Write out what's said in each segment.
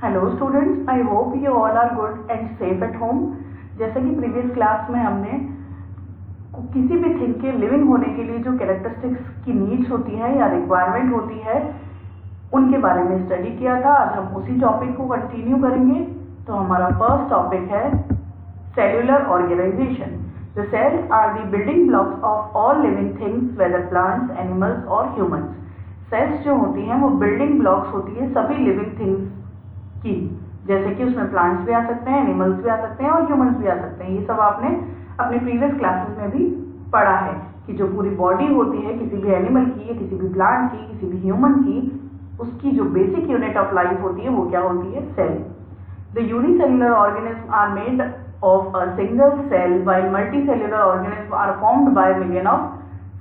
Hello students, I hope you all are good and safe at home. जैसे कि previous class में हमने किसी भी थिंग के लिविंग होने के लिए जो कैरेक्टरिस्टिक्स की नीड्स होती है या रिक्वायरमेंट होती है उनके बारे में स्टडी किया था। आज हम उसी टॉपिक को कंटिन्यू करेंगे। तो हमारा फर्स्ट टॉपिक है cellular organisation. The cells are the building blocks of all living things, whether plants, animals और ह्यूमंस। सेल्स जो होती हैं वो बिल्डिंग ब्लॉक्स होती है सभी लिविंग थिंग्स की, जैसे कि उसमें प्लांट्स भी आ सकते हैं, एनिमल्स भी आ सकते हैं और ह्यूमंस भी आ सकते हैं। ये सब आपने अपने प्रीवियस क्लासेस में भी पढ़ा है कि जो पूरी बॉडी होती है किसी भी एनिमल की या किसी भी प्लांट की, किसी भी ह्यूमन की, उसकी जो बेसिक यूनिट ऑफ लाइफ होती है वो क्या होती है? Cell. The unicellular organism are made of a single cell while multicellular organism are formed by million of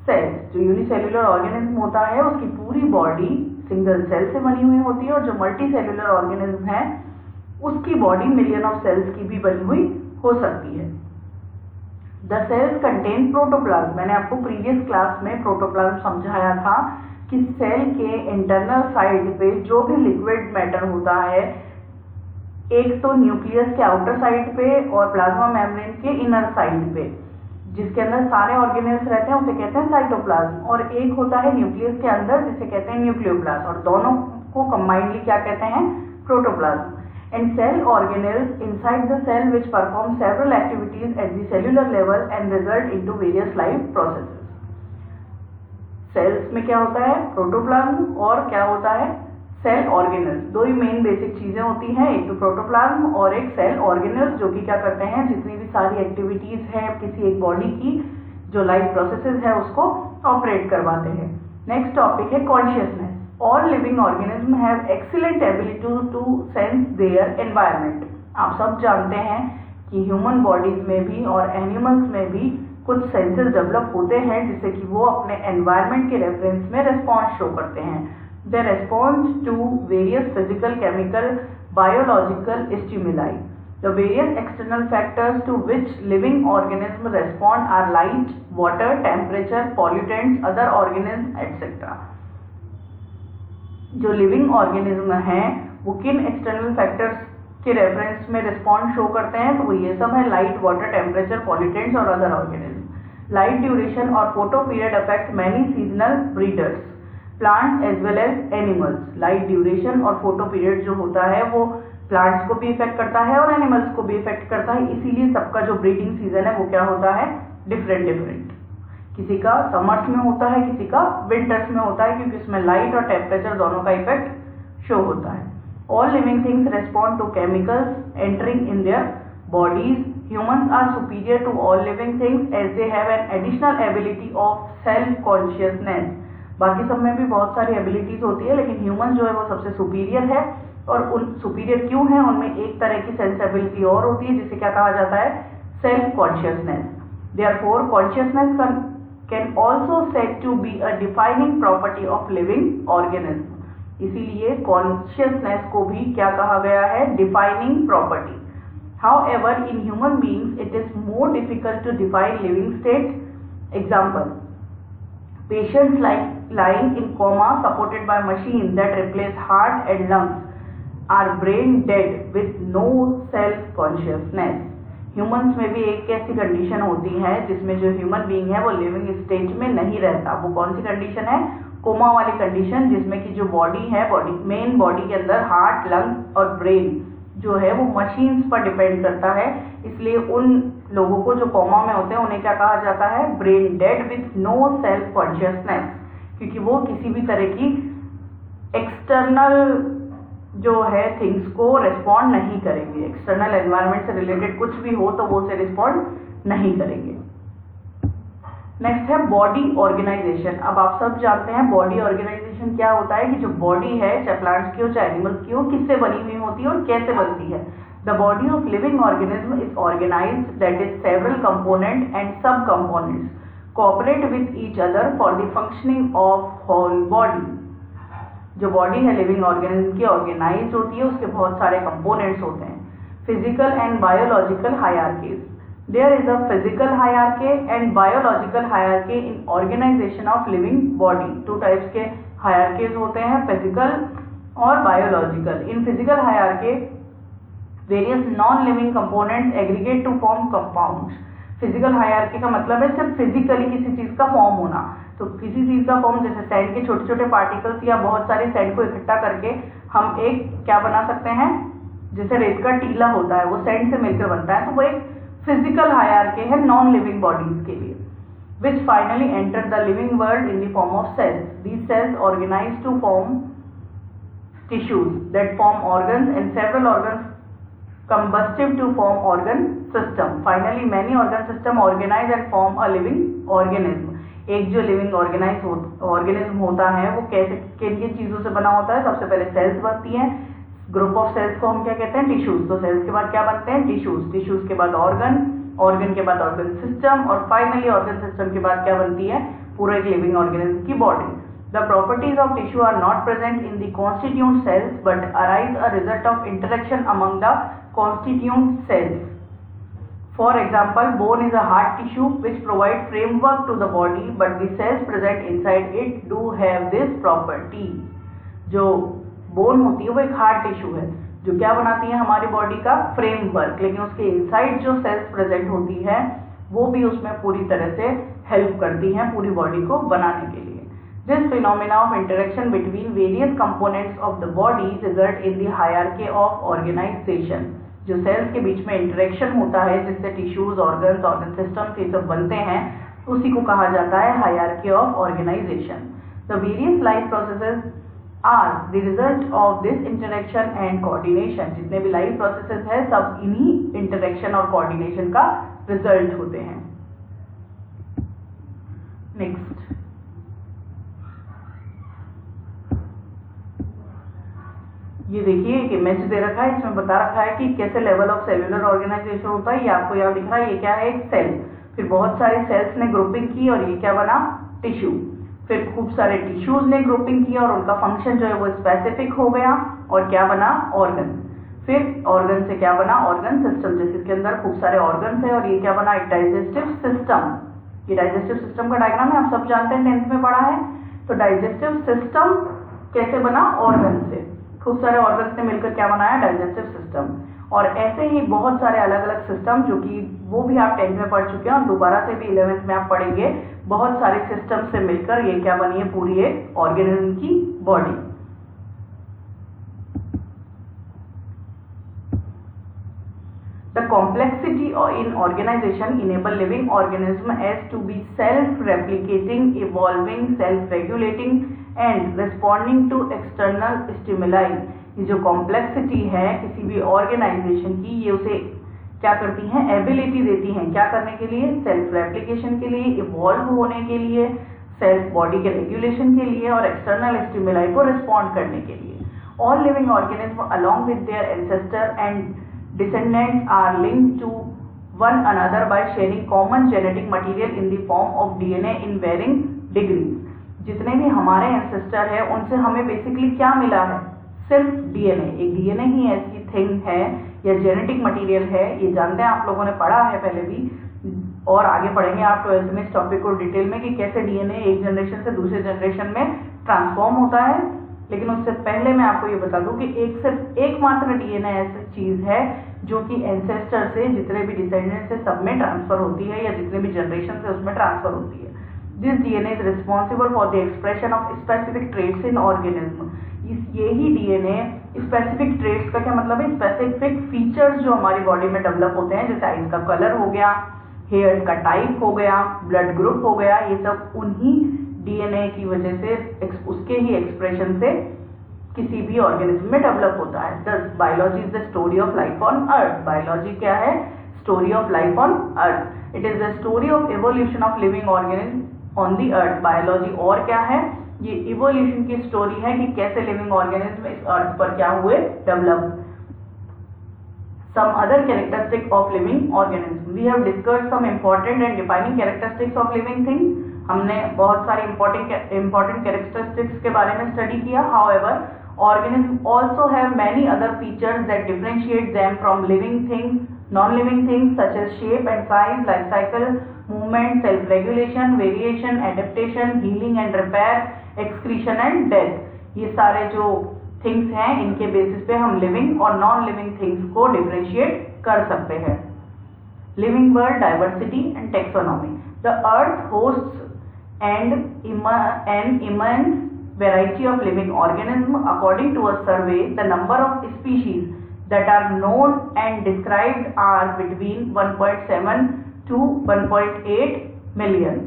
cells. जो यूनिसेल्युलर ऑर्गेनिज्म होता है उसकी पूरी बॉडी सिंगल सेल से बनी हुई होती है और जो मल्टी सेल्युलर ऑर्गेनिज्म है उसकी बॉडी मिलियन ऑफ सेल्स की भी बनी हुई हो सकती है। The sales contain protoplasm. मैंने आपको प्रीवियस क्लास में प्रोटोप्लाज्म समझाया था कि सेल के इंटरनल साइड पे जो भी लिक्विड मैटर होता है, एक तो न्यूक्लियस के आउटर साइड पे और प्लाज्मा मेम्ब्रेन के इनर साइड पे, जिसके अंदर सारे ऑर्गेनेल्स रहते हैं उसे कहते हैं साइटोप्लाज्म, और एक होता है न्यूक्लियस के अंदर जिसे कहते हैं न्यूक्लियोप्लाज्म, और दोनों को कंबाइंडली क्या कहते हैं? Protoplasm. And cell organelles inside the cell which perform several activities at the cellular level and result into various life processes. Cells में क्या होता है? प्रोटोप्लाज्म, और क्या होता है? Cell organelles. दो ही मेन बेसिक चीजें होती हैं, एक तो प्रोटोप्लाज्म और एक सेल ऑर्गेनेल्स, जो कि क्या करते हैं? जितनी भी सारी एक्टिविटीज है किसी एक बॉडी की, जो लाइफ प्रोसेसेस है उसको ऑपरेट करवाते हैं। नेक्स्ट टॉपिक है consciousness. All living organism have excellent ability to sense their environment. आप सब जानते हैं कि ह्यूमन बॉडीज में भी और एनिमल्स में भी कुछ सेंसेस डेवलप होते हैं जिससे कि वो अपने एनवायरनमेंट के रेफरेंस में रिस्पॉन्स शो करते हैं। They respond to various physical, chemical, biological stimuli. The various external factors to which living organisms respond are light, water, temperature, pollutants, other organisms, etc. जो लिविंग ऑर्गेनिज्म हैं वो किन external factors के reference में response show करते हैं? तो वो ये सब है लाइट, वाटर, टेम्परेचर, पॉल्यूटेंट्स और अदर ऑर्गेनिज्म। लाइट ड्यूरेशन और photoperiod affect many seasonal breeders, plants as well as animals. Light duration और फोटो पीरियड जो होता है वो प्लांट्स को भी इफेक्ट करता है और एनिमल्स को भी इफेक्ट करता है, इसीलिए सबका जो ब्रीडिंग सीजन है वो क्या होता है? Different different. किसी का समर्स में होता है, किसी का विंटर्स में होता है, क्योंकि उसमें लाइट और टेम्परेचर दोनों का इफेक्ट शो होता है। All living things respond to chemicals entering in their bodies. Humans are superior to all living things as they have an additional ability of self consciousness. बाकी सब में भी बहुत सारी एबिलिटीज होती है, लेकिन ह्यूमन जो है वो सबसे सुपीरियर है। और उन सुपीरियर क्यों है? उनमें एक तरह की सेंसिबिलिटी और होती है जिसे क्या कहा जाता है? Self consciousness. Therefore consciousness can also said to be a defining property of living organism. इसीलिए कॉन्शियसनेस को भी क्या कहा गया है? Defining property. However in human beings it is more difficult to define living state. Example, patients lying in coma supported by machines that replace heart and lungs are brain dead with no self consciousness. Humans में भी एक ऐसी condition होती है जिसमें जो human being है वो लिविंग स्टेज में नहीं रहता। वो कौन सी कंडीशन है? कोमा वाली कंडीशन, जिसमें कि जो बॉडी है, मेन बॉडी के अंदर हार्ट, लंग्स और ब्रेन जो है वो मशीन्स पर डिपेंड करता है। इसलिए उन लोगों को जो कोमा में होते हैं उन्हें क्या कहा जाता है? Brain dead with no self consciousness, क्योंकि वो किसी भी तरह की एक्सटर्नल जो है थिंग्स को रिस्पॉन्ड नहीं करेंगे। एक्सटर्नल एनवायरनमेंट से रिलेटेड कुछ भी हो तो वो उसे रिस्पॉन्ड नहीं करेंगे। नेक्स्ट है बॉडी ऑर्गेनाइजेशन। अब आप सब जानते हैं बॉडी ऑर्गेनाइजेशन क्या होता है, कि जो बॉडी है चाहे प्लांट्स की हो चाहे एनिमल्स की हो, किससे बनी हुई होती है और कैसे बनती है। The body of living organism is organised, that is several component and sub components cooperate with each other for the functioning of whole body. जो बॉडी है लिविंग ऑर्गेनिज्म की ऑर्गेनाइज होती है, उसके बहुत सारे कंपोनेंट्स होते हैं। Physical and biological hierarchies. There is a physical hierarchy and biological hierarchy in organization of living body. 2 types के hierarchies होते हैं, physical और biological. In physical hierarchy various non living components aggregate to form compounds. Physical hierarchy का मतलब है सिर्फ physically किसी चीज का फॉर्म होना। तो किसी चीज का फॉर्म, जैसे सैंड के छोटे छोटे पार्टिकल्स या बहुत सारे सैंड को इकट्ठा करके हम एक क्या बना सकते हैं, जैसे रेत का टीला होता है वो सैंड से मिलकर बनता है, तो वो एक फिजिकल हायरार्की है नॉन लिविंग बॉडीज के लिए। which finally enter the living world in the form of cells. These cells organize to form tissues that form organs, and several organs combustive to form organ system. Finally many organ system organize and form a living organism. एक जो living organism होता है वो कैसे किन किन चीजों से बना होता है। सबसे पहले सेल्स बनती हैं, ग्रुप ऑफ सेल्स को हम क्या कहते हैं, टिश्यूज। तो सेल्स के बाद क्या बनते हैं, टिश्यूज। टिश्यूज के बाद ऑर्गन, ऑर्गन के बाद ऑर्गन सिस्टम, और फाइनली ऑर्गन सिस्टम के बाद क्या बनती है, पूरा एक लिविंग ऑर्गेनिज्म की body. The properties of tissue are not present in the constituent cells but arise a result of interaction among the constituent cells. For example, bone is a hard tissue which provides framework to the body, but the cells present inside it do have this property. जो bone होती है वो एक hard tissue है जो क्या बनाती है, हमारी बॉडी का फ्रेमवर्क, लेकिन उसके इनसाइड जो सेल्स प्रेजेंट होती है वो भी उसमें पूरी तरह से हेल्प करती हैं पूरी बॉडी को बनाने के लिए। This phenomena of interaction between various components of the body result in the hierarchy of organization. जो सेल्स के बीच में इंटरेक्शन होता है जिससे टिश्यूज, ऑर्गन्स, ऑर्गन सिस्टम्स ये सब बनते हैं, उसी को कहा जाता है hierarchy of organisation. The various life processes are the result of this interaction and coordination. जितने भी लाइफ प्रोसेसेस है सब इन्हीं इंटरेक्शन और कोऑर्डिनेशन का रिजल्ट होते हैं। नेक्स्ट, ये देखिए एक इमेज दे रखा है, इसमें बता रखा है कि कैसे लेवल ऑफ सेल्यूलर ऑर्गेनाइजेशन होता है। ये आपको यहाँ दिख रहा है, ये क्या है, एक सेल। फिर बहुत सारे सेल्स ने ग्रुपिंग की और ये क्या बना, टिश्यू। फिर खूब सारे टिश्यूज ने ग्रुपिंग की और उनका फंक्शन जो है वो स्पेसिफिक हो गया और क्या बना, ऑर्गन। फिर ऑर्गन से क्या बना, ऑर्गन सिस्टम, जैसे इसके अंदर खूब सारे ऑर्गन है और ये क्या बना, एक डाइजेस्टिव सिस्टम। ये डाइजेस्टिव सिस्टम का डायग्राम है, आप सब जानते हैं, 10th में पढ़ा है। तो डाइजेस्टिव सिस्टम कैसे बना, ऑर्गन से। खूब सारे ऑर्गन्स ने मिलकर क्या बनाया, डाइजेस्टिव सिस्टम। और ऐसे ही बहुत सारे अलग अलग सिस्टम जो कि वो भी आप 10th में पढ़ चुके हैं और दोबारा से भी 11th में आप पढ़ेंगे। बहुत सारे सिस्टम से मिलकर ये क्या बनी है, पूरी एक ऑर्गेनिज्म की body. The complexity in organization enable living organism as to be self-replicating, evolving, self-regulating and responding to external stimuli. ये जो कॉम्प्लेक्सिटी है किसी भी ऑर्गेनाइजेशन की, ये उसे क्या करती हैं, एबिलिटी देती हैं, क्या करने के लिए, सेल्फ रेप्लिकेशन के लिए, इवॉल्व होने के लिए, सेल्फ बॉडी के रेगुलेशन के लिए और एक्सटर्नल स्टिमुलाई को रिस्पॉन्ड करने के लिए। All living organism along with their ancestor and descendants are linked to one another by sharing common genetic material in the form of DNA in varying degrees. जितने भी हमारे एंसेस्टर है उनसे हमें बेसिकली क्या मिला है, सिर्फ डीएनए। एक डीएनए ही ऐसी थिंग है या जेनेटिक मटेरियल है, ये जानते हैं, आप लोगों ने पढ़ा है पहले भी और आगे पढ़ेंगे आप 12th में इस टॉपिक को डिटेल में कि कैसे डीएनए एक जनरेशन से दूसरे जनरेशन में ट्रांसफॉर्म होता है। लेकिन उससे पहले मैं आपको ये बता दूं कि एकमात्र डीएनए ऐसी चीज है जो कि एंसेस्टर से जितने भी डिसेंडेंट से सब में ट्रांसफर होती है या जितने भी जनरेशन से उसमें ट्रांसफर होती है। This DNA is responsible for the expression of specific traits in organism. यही डीएनए स्पेसिफिक ट्रेट्स का क्या मतलब है, स्पेसिफिक फीचर्स जो हमारी बॉडी में डेवलप होते हैं, जैसे आइज का कलर हो गया, हेयर का टाइप हो गया, ब्लड ग्रुप हो गया, ये सब उन्हीं डीएनए की वजह से उसके ही एक्सप्रेशन से किसी भी ऑर्गेनिज्म में डेवलप होता है। दस biology is the story of life on earth. Biology क्या है, story of life on earth. It is the story of evolution of living organism on the earth. Biology और क्या है, ये इवोल्यूशन की स्टोरी है कि कैसे लिविंग ऑर्गेनिज्म इस अर्थ पर क्या हुए, develop. Some other characteristics of living organism. We have discussed some important and defining characteristics of living things. हमने बहुत सारे important characteristics के बारे में स्टडी किया। However, organisms also have many other features that differentiate them from living things, non-living things such as shape and size, life cycle, movement, self-regulation, variation, adaptation, healing and repair, excretion and death. ये सारे जो things हैं, इनके basis पे हम living और non living things को differentiate कर सकते हैं। Living world, diversity and taxonomy. The earth hosts an immense variety of living organisms. According to a survey, the number of species that are known and described are between 1.7 to 1.8 million.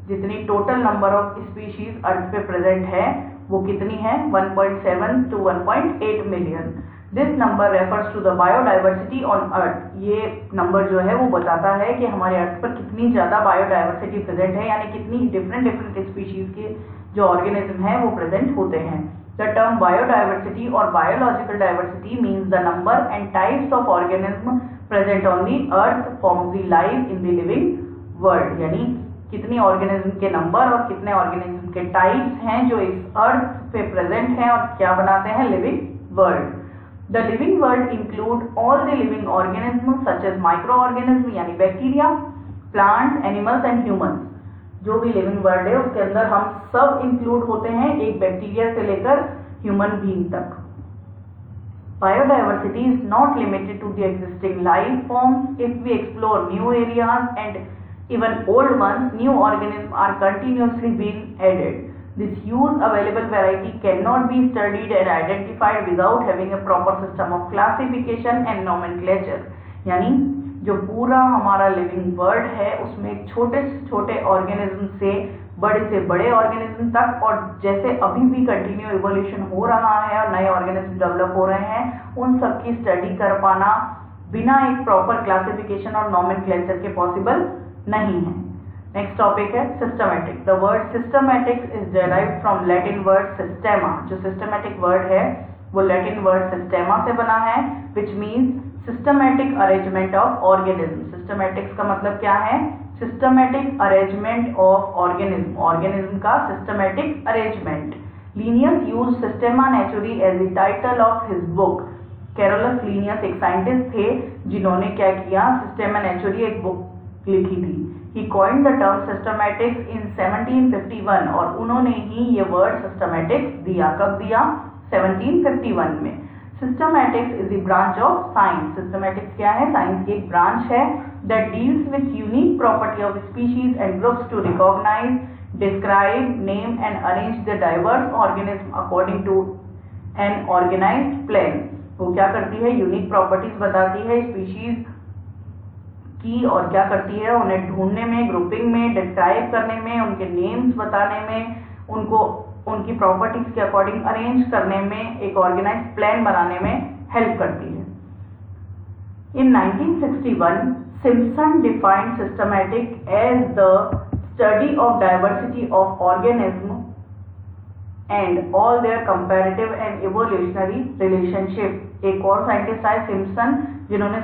जितनी total number of species earth पे present है वो कितनी है? 1.7 to 1.8 million. This number refers to the biodiversity on earth. ये number जो है वो बताता है कि हमारे अर्थ पर कितनी ज़्यादा बायोडाइवर्सिटी प्रेजेंट है, यानी कितनी डिफरेंट स्पीशीज के जो ऑर्गेनिज्म है वो प्रेजेंट होते हैं। द टर्म बायोडाइवर्सिटी और biological diversity means the number and types of organism present on the earth forms the life in the living world. यानी कितनी ऑर्गेनिज्म के नंबर और कितने ऑर्गेनिज्म के टाइप्स हैं जो इस अर्थ पे प्रेजेंट हैं और क्या बनाते हैं living world. The living world include all the living organisms such as microorganisms यानी bacteria, plants, animals and humans। जो भी लिविंग वर्ल्ड है उसके अंदर हम सब इंक्लूड होते हैं, एक बैक्टीरिया से लेकर ह्यूमन बीइंग तक। Biodiversity is not limited to the existing life forms. If we explore new areas and even old ones, new organisms are continuously being added. This huge available variety cannot be studied and identified without having a proper system of classification and nomenclature। यानी जो पूरा हमारा living world है उसमें छोटे से छोटे organism से बड़े ऑर्गेनिज्म तक, और जैसे अभी भी कंटिन्यू इवोल्यूशन हो रहा है और नए ऑर्गेनिज्म डेवलप हो रहे हैं, उन सब की स्टडी कर पाना बिना एक प्रॉपर क्लासिफिकेशन और नॉमेनक्लेचर के पॉसिबल नहीं है। नेक्स्ट टॉपिक है systematic. The word systematics is derived from Latin word systema. जो सिस्टमैटिक वर्ड है वो लैटिन वर्ड सिस्टेमा से बना है, which means systematic arrangement of organism. Systematics का मतलब क्या है? Systematic arrangement of organism, organism का systematic arrangement. Linnaeus use systema naturae as the title of his book. Carolus Linnaeus एक साइंटिस्ट थे जिन्होंने क्या किया, सिस्टेमा नेचुरी एक बुक लिखी थी। He coined the term systematics in 1751 और उन्होंने ही ये वर्ड systematics दिया। कब दिया? 1751 में। Systematics is the branch of science। Systematics क्या है? साइंस की एक ब्रांच है that deals with unique property of species and groups to recognize, describe, name and arrange the diverse organism according to an organized plan। वो क्या करती है? Unique properties बताती है स्पीशीज की और क्या करती है? उन्हें ढूंढने में, ग्रुपिंग में, डिस्क्राइब करने में, उनके नेम्स बताने में, उनको उनकी प्रॉपर्टीज के अकॉर्डिंग अरेंज करने में, एक ऑर्गेनाइज्ड प्लान बनाने में हेल्प करती है। In 1961 Simpson defined systematic as the study of diversity of organism and all their comparative and evolutionary relationship. एक और साइंटिस्ट आए सिम्पसन जिन्होंने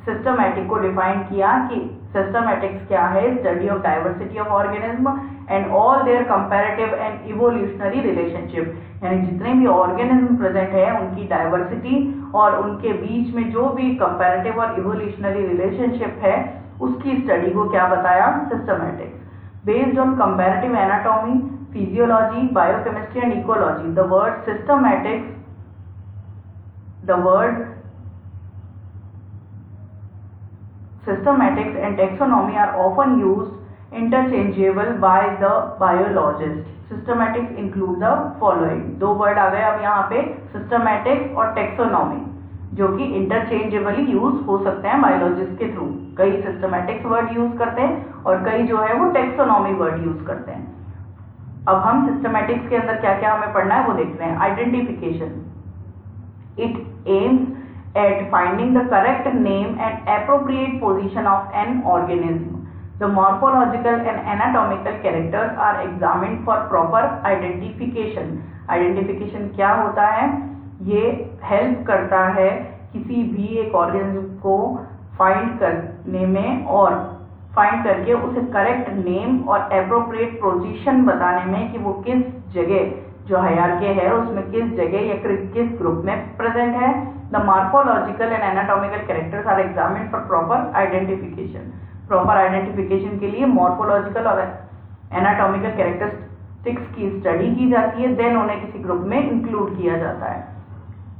सिस्टमैटिक को डिफाइन किया कि सिस्टमैटिक्स क्या है? Study of diversity of organism and all their comparative and evolutionary relationship. यानी जितने भी ऑर्गेनिज्म प्रेजेंट है उनकी डाइवर्सिटी और उनके बीच में जो भी कंपैरेटिव और इवोल्यूशनरी रिलेशनशिप है उसकी स्टडी को क्या बताया? Systematics. Based on comparative anatomy, physiology, biochemistry and ecology, the word systematics Systematics and taxonomy are often used interchangeable by the biologist. Systematics include the following। दो वर्ड आ गए अब यहाँ पे, systematics और taxonomy, जो कि इंटरचेंजेबली यूज हो सकते हैं बायोलॉजिस्ट के थ्रू। कई सिस्टमैटिक्स वर्ड यूज करते हैं और कई जो है वो टेक्सोनॉमी वर्ड यूज करते हैं। अब हम सिस्टमैटिक्स के अंदर क्या क्या हमें पढ़ना है वो देखते हैं। Identification, it aims at finding the correct name and appropriate position of an organism. The morphological and anatomical characters are examined for proper identification. Identification क्या होता है? ये हेल्प करता है किसी भी एक ऑर्गेनिज्म को फाइंड करने में और फाइंड करके उसे करेक्ट नेम और एप्रोप्रिएट पोजीशन बताने में कि वो किस जगह, जो हायरार्की है उसमें किस जगह या किस ग्रुप में प्रेजेंट है। The morphological and anatomical characters are examined for proper identification. Proper identification के लिए morphological और anatomical characteristics की स्टडी की जाती है, देन उन्हें किसी ग्रुप में इंक्लूड किया जाता है।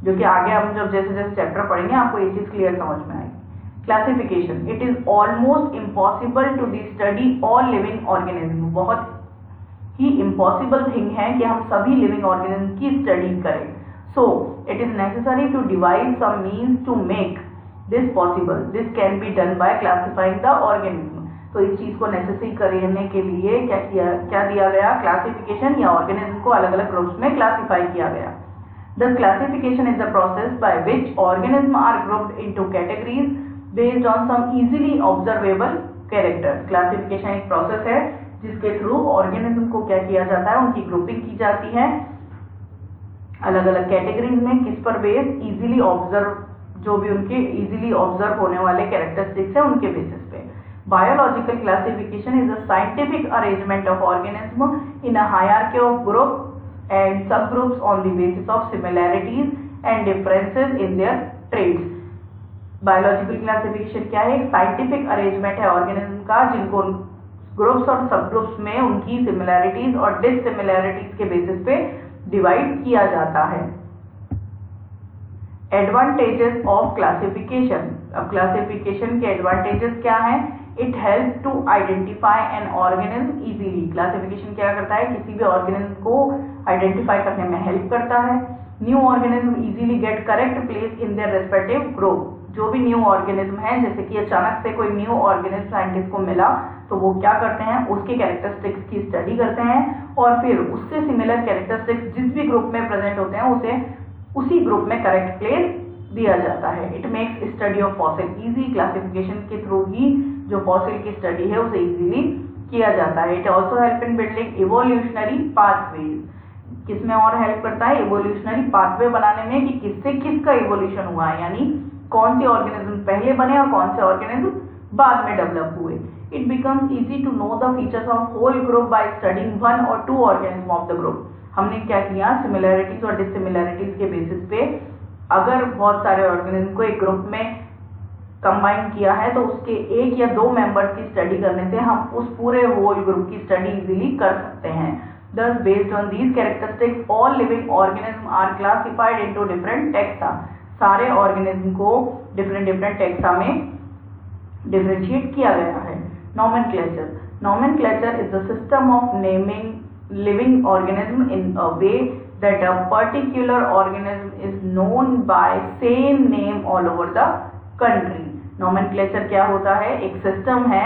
जो कि आगे हम जब जैसे जैसे चैप्टर पढ़ेंगे आपको ये चीज क्लियर समझ में आएगी। Classification, it is almost impossible to the study all living organism, बहुत ही इम्पॉसिबल थिंग है कि हम सभी लिविंग ऑर्गेनिज्म की स्टडी करें। So it is necessary to devise some means to make this possible, this can be done by classifying the organism. तो इस चीज को नेसेसरी करने के लिए क्या दिया गया, क्लासिफिकेशन या ऑर्गेनिज्म को अलग अलग ग्रुप्स में क्लासिफाई किया गया। Thus classification is the process by which organisms are grouped into categories based on some easily observable characters. Classification एक प्रोसेस है जिसके थ्रू ऑर्गेनिज्म को क्या किया जाता है, उनकी ग्रुपिंग की जाती है अलग अलग कैटेगरीज में। किस पर बेस, इजीली ऑब्जर्व, जो भी उनके इजीली ऑब्जर्व होने वाले कैरेक्टरिस्टिक्स है उनके बेसिस पे। Biological classification is a scientific arrangement of organism in a hierarchy of groups and subgroups on the basis of similarities and differences in their traits. Biological classification क्या है, एक scientific arrangement है organism का जिनको groups और सबग्रुप्स में उनकी similarities और डिससिमिलैरिटीज के बेसिस पे डिवाइड किया जाता है। एडवांटेजेस ऑफ क्लासिफिकेशन, अब क्लासिफिकेशन के एडवांटेजेस क्या हैं, it help to identify an organism easily, classification क्या करता है, किसी भी ऑर्गेनिज्म को आइडेंटिफाई करने में हेल्प करता है। New organism easily get correct place in their respective group, जो भी न्यू ऑर्गेनिज्म है, जैसे कि अचानक से कोई न्यू ऑर्गेनिज्म साइंटिस्ट को मिला तो वो क्या करते हैं, उसके कैरेक्टरिस्टिक्स की स्टडी करते हैं और फिर उससे सिमिलर कैरेक्टरिस्टिक्स जिस भी ग्रुप में प्रेजेंट होते हैं उसे उसी ग्रुप में करेक्ट प्लेस दिया जाता है। It makes study of fossil easy, classification के थ्रू ही जो फॉसिल की स्टडी है उसे इजीली किया जाता है। It also help in building evolutionary pathways, किसमें और हेल्प करता है, इवोल्यूशनरी पाथवे बनाने में कि किससे किसका इवोल्यूशन हुआ है, यानी कौन से ऑर्गेनिज्म पहले बने और कौन से ऑर्गेनिज्म बाद में डेवलप हुए। It becomes easy to know the features of whole group by studying one और two organism of the group. हमने क्या किया, सिमिलैरिटीज और डिससिमिलैरिटीज के बेसिस पे अगर बहुत सारे ऑर्गेनिज्म को एक ग्रुप में कंबाइन किया है तो उसके एक या दो मेंबर्स की स्टडी करने से हम उस पूरे होल ग्रुप की स्टडी इजीली कर सकते हैं। Thus, based on these characteristics, all living organisms are classified into different taxa. सारे ऑर्गेनिज्म को डिफरेंट डिफरेंट टेक्सा में डिफरेंशिएट किया गया है। Nomenclature, nomenclature is the system of naming living organism in a way that a particular organism is known by same name all over the country. Nomenclature क्या होता है, एक system है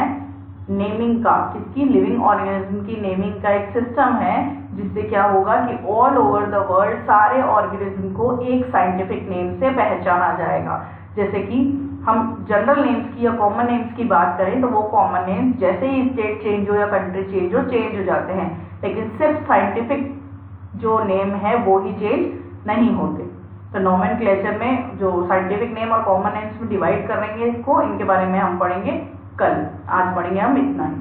naming का, किसकी, लिविंग ऑर्गेनिज्म की नेमिंग का एक सिस्टम है जिससे क्या होगा कि ऑल ओवर द वर्ल्ड सारे ऑर्गेनिज्म को एक साइंटिफिक नेम से पहचाना जाएगा। जैसे कि हम जनरल नेम्स की या कॉमन नेम्स की बात करें तो वो कॉमन नेम्स जैसे ही स्टेट चेंज हो या कंट्री चेंज हो जाते हैं, लेकिन सिर्फ साइंटिफिक जो नेम है वो ही चेंज नहीं होते। तो नॉमेनक्लेचर में जो साइंटिफिक नेम और कॉमन नेम्स में डिवाइड करेंगे इसको, इनके बारे में हम पढ़ेंगे कल। आज पढ़ेंगे हम इतना ही।